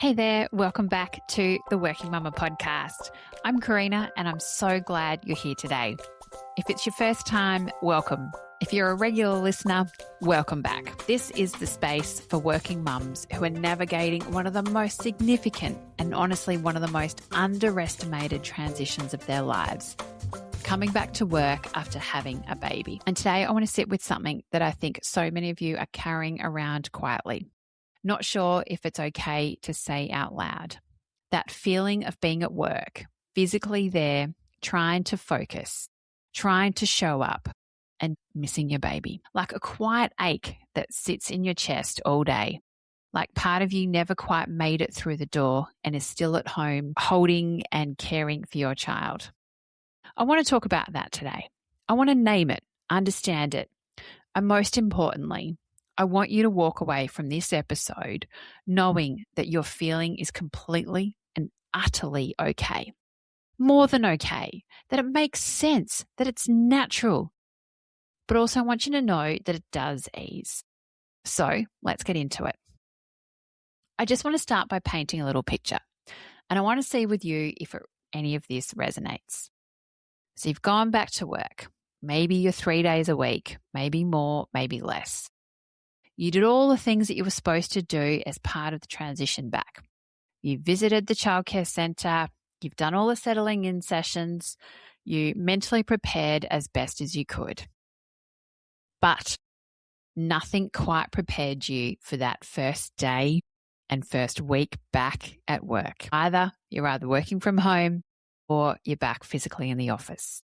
Hey there, welcome back to the Working Mama podcast. I'm Carina and I'm so glad you're here today. If it's your first time, welcome. If you're a regular listener, welcome back. This is the space for working mums who are navigating one of the most significant and honestly one of the most underestimated transitions of their lives. Coming back to work after having a baby. And today I want to sit with something that I think so many of you are carrying around quietly. Not sure if it's okay to say out loud. That feeling of being at work, physically there, trying to focus, trying to show up, and missing your baby. Like a quiet ache that sits in your chest all day. Like part of you never quite made it through the door and is still at home holding and caring for your child. I want to talk about that today. I want to name it, understand it, and most importantly, I want you to walk away from this episode knowing that your feeling is completely and utterly okay. More than okay, that it makes sense, that it's natural. But also I want you to know that it does ease. So let's get into it. I just want to start by painting a little picture. And I want to see with you if any of this resonates. So you've gone back to work. Maybe you're 3 days a week, maybe more, maybe less. You did all the things that you were supposed to do as part of the transition back. You visited the childcare centre, you've done all the settling in sessions, you mentally prepared as best as you could. But nothing quite prepared you for that first day and first week back at work. You're either working from home or you're back physically in the office.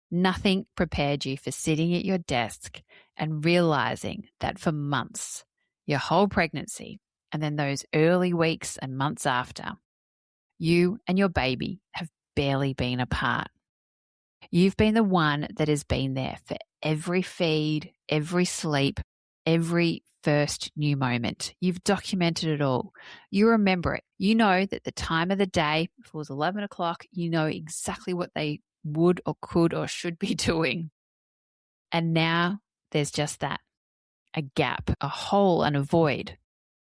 Nothing prepared you for sitting at your desk and realizing that for months, your whole pregnancy, and then those early weeks and months after, you and your baby have barely been apart. You've been the one that has been there for every feed, every sleep, every first new moment. You've documented it all. You remember it. You know that the time of the day, if it was 11 o'clock, you know exactly what they would or could or should be doing. And now there's just that, a gap, a hole and a void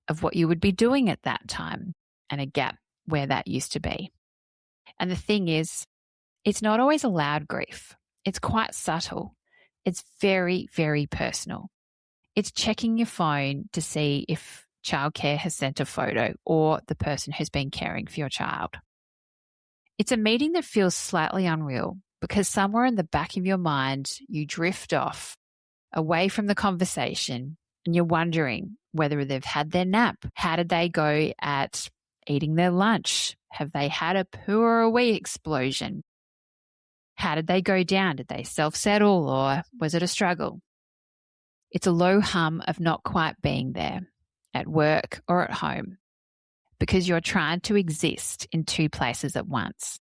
of what you would be doing at that time and a gap where that used to be. And the thing is, it's not always a loud grief. It's quite subtle. It's very, very personal. It's checking your phone to see if childcare has sent a photo or the person who's been caring for your child. It's a meeting that feels slightly unreal because somewhere in the back of your mind, you drift off away from the conversation and you're wondering whether they've had their nap. How did they go at eating their lunch? Have they had a poo or a wee explosion? How did they go down? Did they self-settle or was it a struggle? It's a low hum of not quite being there at work or at home because you're trying to exist in two places at once.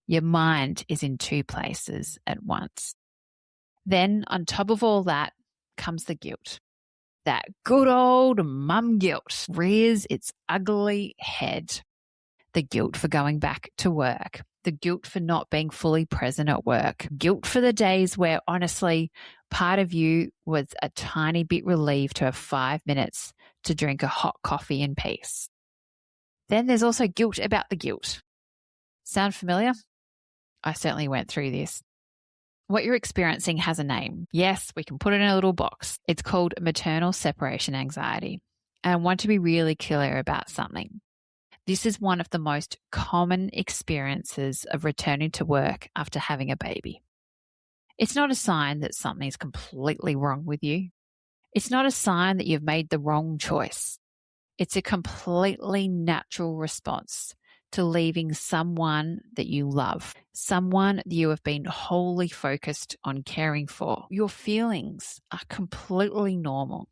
Your mind is in two places at once. Then on top of all that comes the guilt. That good old mum guilt rears its ugly head. The guilt for going back to work. The guilt for not being fully present at work. Guilt for the days where honestly part of you was a tiny bit relieved to have 5 minutes to drink a hot coffee in peace. Then there's also guilt about the guilt. Sound familiar? I certainly went through this. What you're experiencing has a name. Yes, we can put it in a little box. It's called maternal separation anxiety. And I want to be really clear about something. This is one of the most common experiences of returning to work after having a baby. It's not a sign that something's completely wrong with you. It's not a sign that you've made the wrong choice. It's a completely natural response to leaving someone that you love, someone that you have been wholly focused on caring for. Your feelings are completely normal.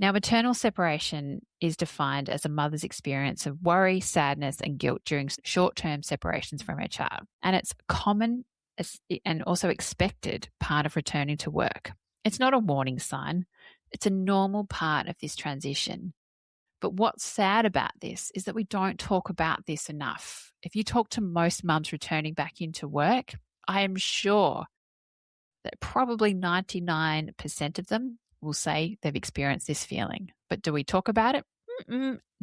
Now, maternal separation is defined as a mother's experience of worry, sadness, and guilt during short-term separations from her child. And it's common and also expected part of returning to work. It's not a warning sign. It's a normal part of this transition. But what's sad about this is that we don't talk about this enough. If you talk to most mums returning back into work, I am sure that probably 99% of them will say they've experienced this feeling. But do we talk about it?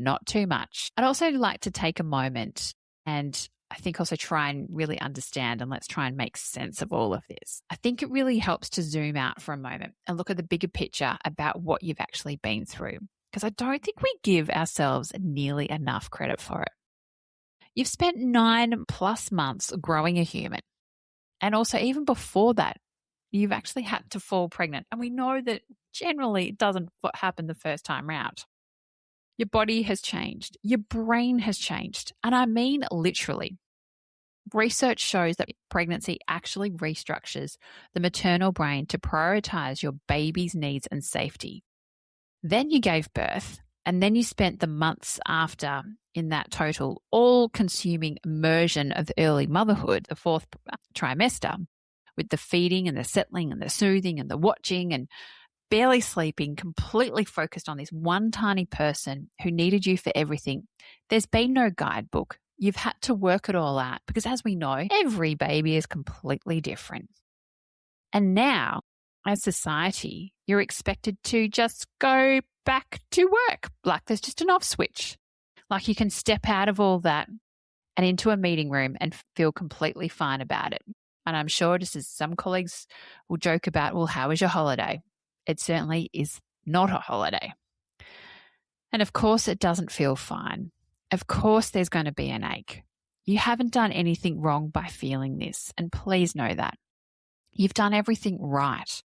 not too much. I'd also like to take a moment and I think also try and really understand, and let's try and make sense of all of this. I think it really helps to zoom out for a moment and look at the bigger picture about what you've actually been through, because I don't think we give ourselves nearly enough credit for it. You've spent 9+ months growing a human. And also, even before that, you've actually had to fall pregnant. And we know that generally it doesn't happen the first time round. Your body has changed. Your brain has changed. And I mean literally. Research shows that pregnancy actually restructures the maternal brain to prioritize your baby's needs and safety. Then you gave birth, and then you spent the months after in that total all-consuming immersion of early motherhood, the 4th trimester, with the feeding and the settling and the soothing and the watching and barely sleeping, completely focused on this one tiny person who needed you for everything. There's been no guidebook. You've had to work it all out because, as we know, every baby is completely different. And now, as society, you're expected to just go back to work, like there's just an off switch. Like you can step out of all that and into a meeting room and feel completely fine about it. And I'm sure, just as some colleagues will joke about, well, how was your holiday? It certainly is not a holiday. And of course, it doesn't feel fine. Of course, there's going to be an ache. You haven't done anything wrong by feeling this, and please know that. You've done everything right.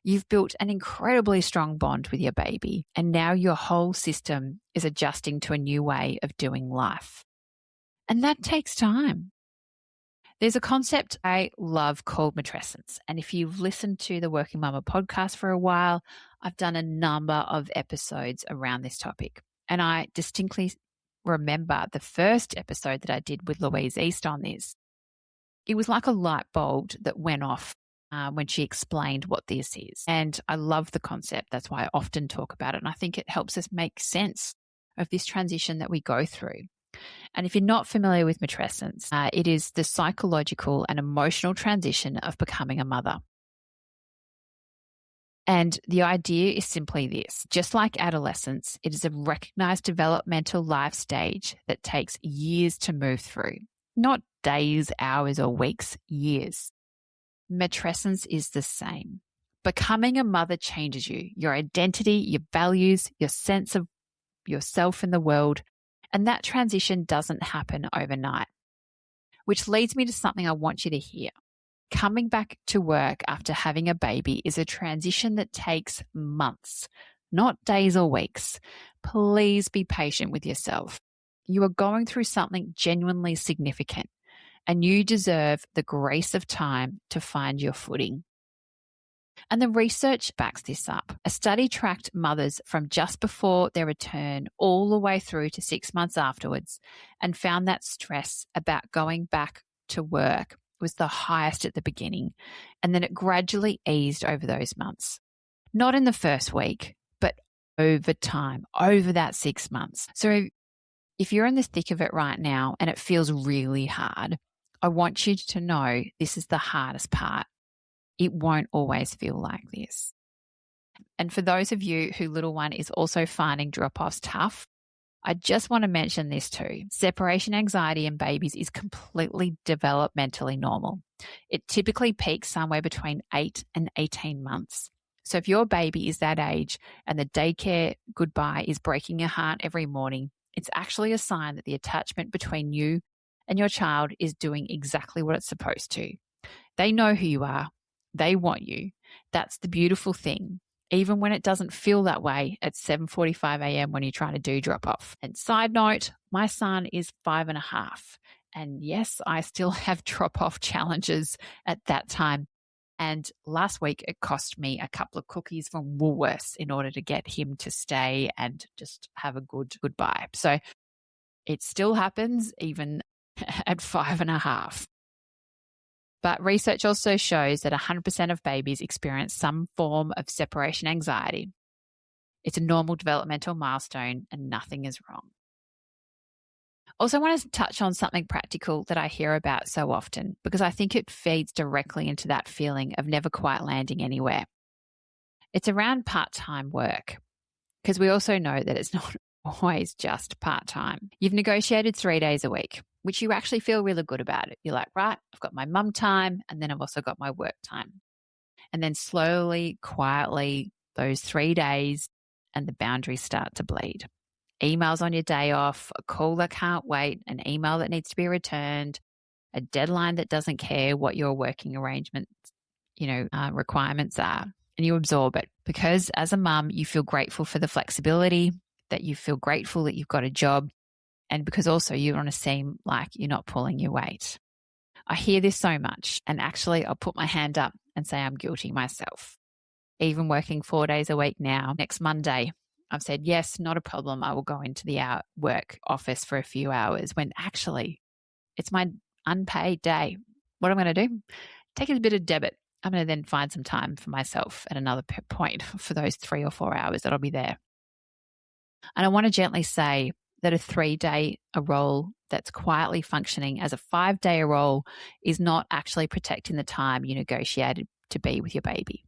You've built an incredibly strong bond with your baby, and now your whole system is adjusting to a new way of doing life. And that takes time. There's a concept I love called matrescence. And if you've listened to the Working Mama podcast for a while, I've done a number of episodes around this topic. And I distinctly remember the first episode that I did with Louise East on this. It was like a light bulb that went off when she explained what this is. And I love the concept. That's why I often talk about it. And I think it helps us make sense of this transition that we go through. And if you're not familiar with matrescence, it is the psychological and emotional transition of becoming a mother. And the idea is simply this. Just like adolescence, it is a recognized developmental life stage that takes years to move through. Not days, hours, or weeks, years. Matrescence is the same. Becoming a mother changes you, your identity, your values, your sense of yourself in the world, and that transition doesn't happen overnight. Which leads me to something I want you to hear. Coming back to work after having a baby is a transition that takes months, not days or weeks. Please be patient with yourself. You are going through something genuinely significant, and you deserve the grace of time to find your footing. And the research backs this up. A study tracked mothers from just before their return all the way through to 6 months afterwards and found that stress about going back to work was the highest at the beginning, and then it gradually eased over those months. Not in the first week, but over time, over that 6 months. So if you're in the thick of it right now and it feels really hard, I want you to know this is the hardest part. It won't always feel like this. And for those of you who little one is also finding drop-offs tough, I just want to mention this too. Separation anxiety in babies is completely developmentally normal. It typically peaks somewhere between 8 and 18 months. So if your baby is that age and the daycare goodbye is breaking your heart every morning, it's actually a sign that the attachment between you and your child is doing exactly what it's supposed to. They know who you are. They want you. That's the beautiful thing. Even when it doesn't feel that way at 7:45 a.m. when you're trying to do drop off. And side note, my son is 5.5. And yes, I still have drop off challenges at that time. And last week it cost me a couple of cookies from Woolworths in order to get him to stay and just have a good goodbye. So it still happens even at 5.5. But research also shows that 100% of babies experience some form of separation anxiety. It's a normal developmental milestone and nothing is wrong. Also, I want to touch on something practical that I hear about so often because I think it feeds directly into that feeling of never quite landing anywhere. It's around part-time work because we also know that it's not always just part-time. You've negotiated 3 days a week, which you actually feel really good about it. You're like, right, I've got my mum time and then I've also got my work time. And then slowly, quietly, those 3 days and the boundaries start to bleed. Emails on your day off, a call that can't wait, an email that needs to be returned, a deadline that doesn't care what your working arrangements, requirements are. And you absorb it because as a mum, you feel grateful for the flexibility, that you feel grateful that you've got a job, and because also you want to seem like you're not pulling your weight. I hear this so much, and actually I'll put my hand up and say I'm guilty myself. Even working 4 days a week now, next Monday, I've said, yes, not a problem. I will go into the work office for a few hours when actually it's my unpaid day. What I'm going to do, take a bit of debit. I'm going to then find some time for myself at another point for those 3 or 4 hours that I'll be there. And I want to gently say that a 3-day role that's quietly functioning as a 5-day role is not actually protecting the time you negotiated to be with your baby.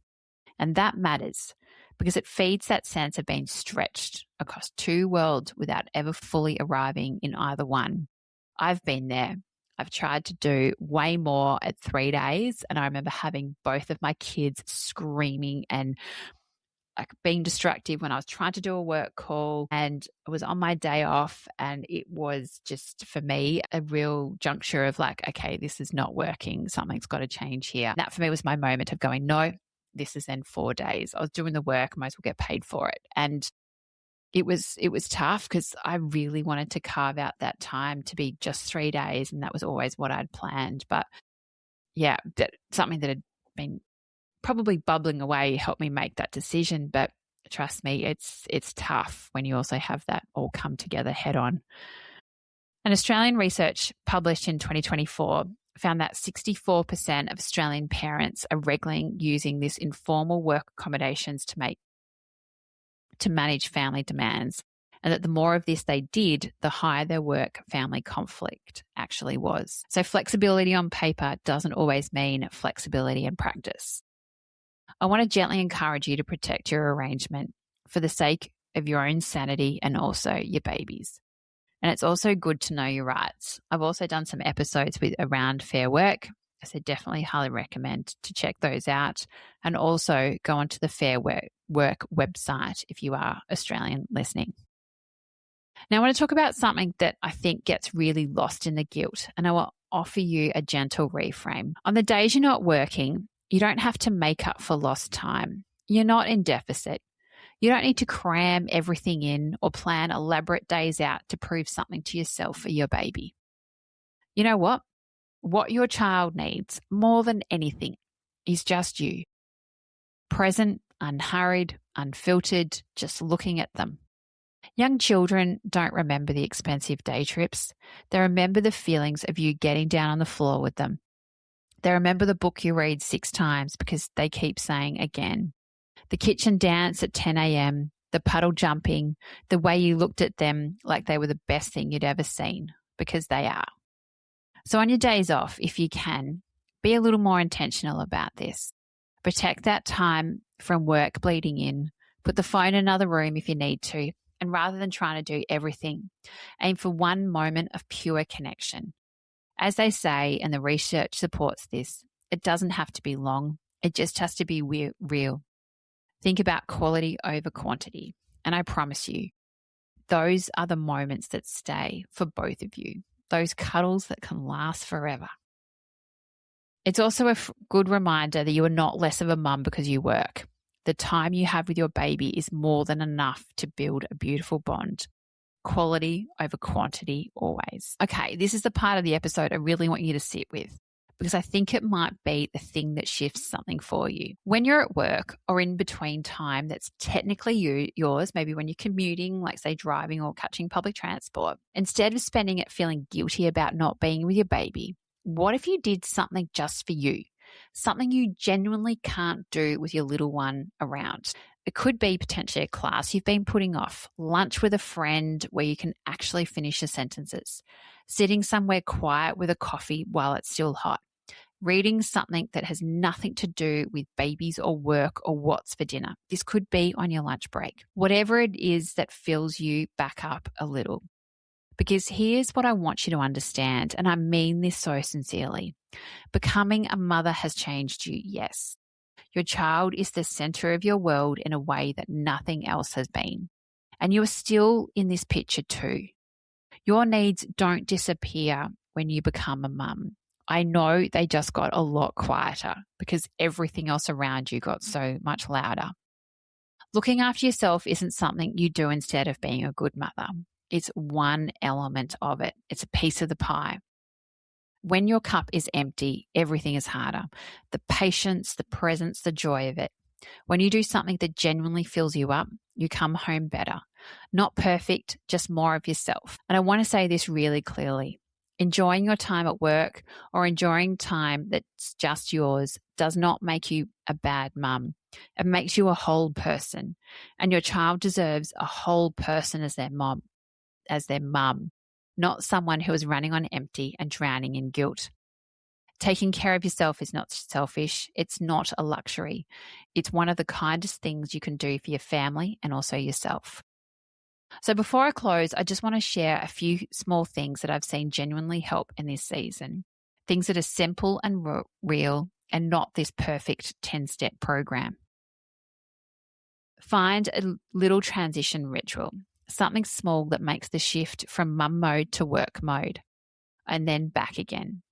And that matters because it feeds that sense of being stretched across 2 worlds without ever fully arriving in either one. I've been there. I've tried to do way more at 3 days. And I remember having both of my kids screaming and like being destructive when I was trying to do a work call, and it was on my day off. And it was just, for me, a real juncture of like, okay, this is not working. Something's got to change here. And that for me was my moment of going, no, this is then 4 days. I was doing the work, I might as well get paid for it. And it was tough because I really wanted to carve out that time to be just 3 days. And that was always what I'd planned. But yeah, something that had been probably bubbling away helped me make that decision. But trust me, it's tough when you also have that all come together head on. An Australian research published in 2024 found that 64% of Australian parents are regularly using this informal work accommodations to manage family demands, and that the more of this they did, the higher their work-family conflict actually was. So flexibility on paper doesn't always mean flexibility in practice. I want to gently encourage you to protect your arrangement for the sake of your own sanity and also your baby's. And it's also good to know your rights. I've also done some episodes around fair work, so definitely highly recommend to check those out, and also go onto the Fair Work website if you are Australian listening. Now, I want to talk about something that I think gets really lost in the guilt, and I will offer you a gentle reframe. On the days you're not working, you don't have to make up for lost time. You're not in deficit. You don't need to cram everything in or plan elaborate days out to prove something to yourself or your baby. You know what? What your child needs more than anything is just you. Present, unhurried, unfiltered, just looking at them. Young children don't remember the expensive day trips. They remember the feelings of you getting down on the floor with them. They remember the book you read 6 times because they keep saying again. The kitchen dance at 10 a.m., the puddle jumping, the way you looked at them like they were the best thing you'd ever seen, because they are. So on your days off, if you can, be a little more intentional about this. Protect that time from work bleeding in. Put the phone in another room if you need to. And rather than trying to do everything, aim for one moment of pure connection. As they say, and the research supports this, it doesn't have to be long. It just has to be real. Think about quality over quantity. And I promise you, those are the moments that stay for both of you. Those cuddles that can last forever. It's also a good reminder that you are not less of a mum because you work. The time you have with your baby is more than enough to build a beautiful bond. Quality over quantity always. Okay, this is the part of the episode I really want you to sit with, because I think it might be the thing that shifts something for you. When you're at work or in between time that's technically yours, maybe when you're commuting, like say driving or catching public transport, instead of spending it feeling guilty about not being with your baby, what if you did something just for you? Something you genuinely can't do with your little one around. It could be potentially a class you've been putting off, lunch with a friend where you can actually finish your sentences, sitting somewhere quiet with a coffee while it's still hot, reading something that has nothing to do with babies or work or what's for dinner. This could be on your lunch break. Whatever it is that fills you back up a little. Because here's what I want you to understand, and I mean this so sincerely. Becoming a mother has changed you, yes. Your child is the center of your world in a way that nothing else has been. And you are still in this picture too. Your needs don't disappear when you become a mum. I know they just got a lot quieter because everything else around you got so much louder. Looking after yourself isn't something you do instead of being a good mother. It's one element of it. It's a piece of the pie. When your cup is empty, everything is harder. The patience, the presence, the joy of it. When you do something that genuinely fills you up, you come home better. Not perfect, just more of yourself. And I want to say this really clearly. Enjoying your time at work or enjoying time that's just yours does not make you a bad mum. It makes you a whole person. And your child deserves a whole person as their mum, not someone who is running on empty and drowning in guilt. Taking care of yourself is not selfish. It's not a luxury. It's one of the kindest things you can do for your family and also yourself. So before I close, I just want to share a few small things that I've seen genuinely help in this season. Things that are simple and real and not this perfect 10-step program. Find a little transition ritual, something small that makes the shift from mum mode to work mode and then back again.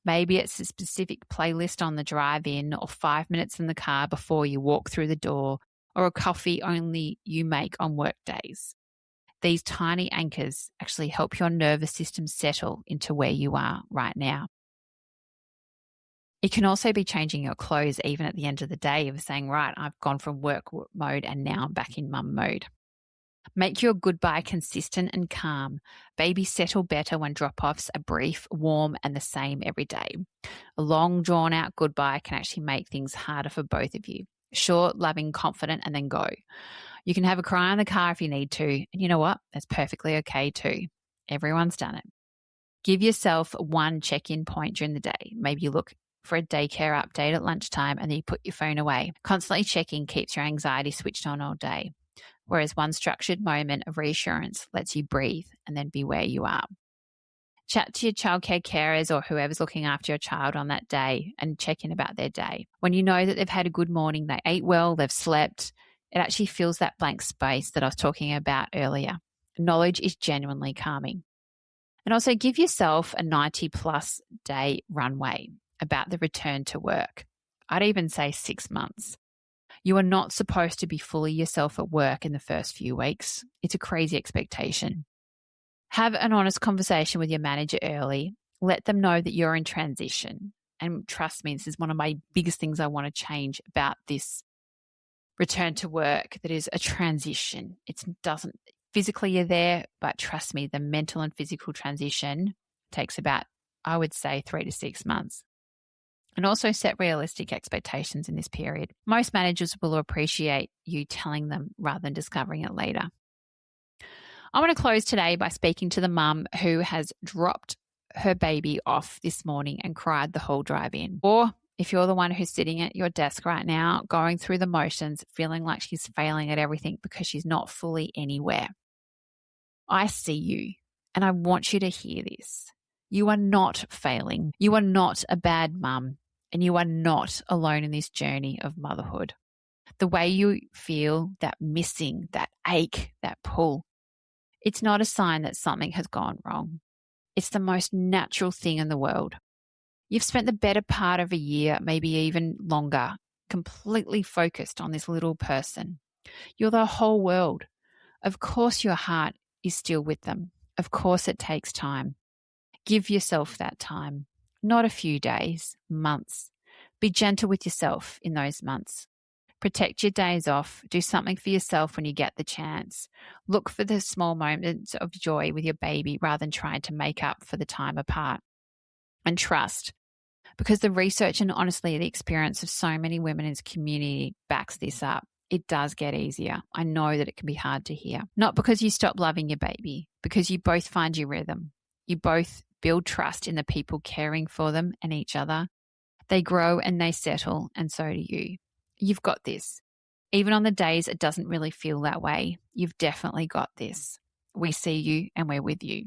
Maybe it's a specific playlist on the drive-in or 5 minutes in the car before you walk through the door or a coffee only you make on work days. These tiny anchors actually help your nervous system settle into where you are right now. It can also be changing your clothes even at the end of the day of saying, right, I've gone from work mode and now I'm back in mum mode. Make your goodbye consistent and calm. Babies settle better when drop-offs are brief, warm, and the same every day. A long, drawn-out goodbye can actually make things harder for both of you. Short, loving, confident, and then go. You can have a cry in the car if you need to. And you know what? That's perfectly okay too. Everyone's done it. Give yourself one check-in point during the day. Maybe you look for a daycare update at lunchtime and then you put your phone away. Constantly checking keeps your anxiety switched on all day. Whereas one structured moment of reassurance lets you breathe and then be where you are. Chat to your childcare carers or whoever's looking after your child on that day and check in about their day. When you know that they've had a good morning, they ate well, they've slept, it actually fills that blank space that I was talking about earlier. Knowledge is genuinely calming. And also give yourself a 90-plus day runway about the return to work. I'd even say 6 months. You are not supposed to be fully yourself at work in the first few weeks. It's a crazy expectation. Have an honest conversation with your manager early. Let them know that you're in transition. And trust me, this is one of my biggest things I want to change about this return to work, that is a transition. It doesn't, physically you're there, but trust me, the mental and physical transition takes about, I would say, 3 to 6 months. And also set realistic expectations in this period. Most managers will appreciate you telling them rather than discovering it later. I want to close today by speaking to the mum who has dropped her baby off this morning and cried the whole drive in. Or if you're the one who's sitting at your desk right now, going through the motions, feeling like she's failing at everything because she's not fully anywhere. I see you and I want you to hear this. You are not failing. You are not a bad mum. And you are not alone in this journey of motherhood. The way you feel, that missing, that ache, that pull, it's not a sign that something has gone wrong. It's the most natural thing in the world. You've spent the better part of a year, maybe even longer, completely focused on this little person. You're the whole world. Of course your heart is still with them. Of course it takes time. Give yourself that time. Not a few days, months. Be gentle with yourself in those months. Protect your days off. Do something for yourself when you get the chance. Look for the small moments of joy with your baby rather than trying to make up for the time apart. And trust, because the research and honestly the experience of so many women in this community backs this up. It does get easier. I know that it can be hard to hear. Not because you stop loving your baby, because you both find your rhythm. You both build trust in the people caring for them and each other. They grow and they settle, and so do you. You've got this. Even on the days it doesn't really feel that way, you've definitely got this. We see you and we're with you.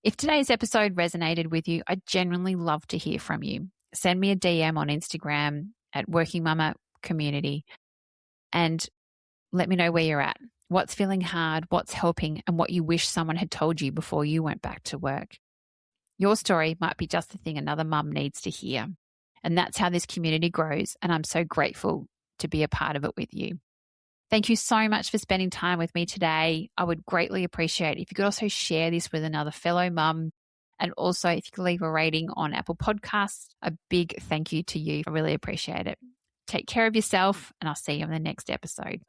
If today's episode resonated with you, I'd genuinely love to hear from you. Send me a DM on Instagram at Working Mama Community and let me know where you're at, what's feeling hard, what's helping, and what you wish someone had told you before you went back to work. Your story might be just the thing another mum needs to hear. And that's how this community grows, and I'm so grateful to be a part of it with you. Thank you so much for spending time with me today. I would greatly appreciate if you could also share this with another fellow mum. And also, if you could leave a rating on Apple Podcasts, a big thank you to you. I really appreciate it. Take care of yourself, and I'll see you on the next episode.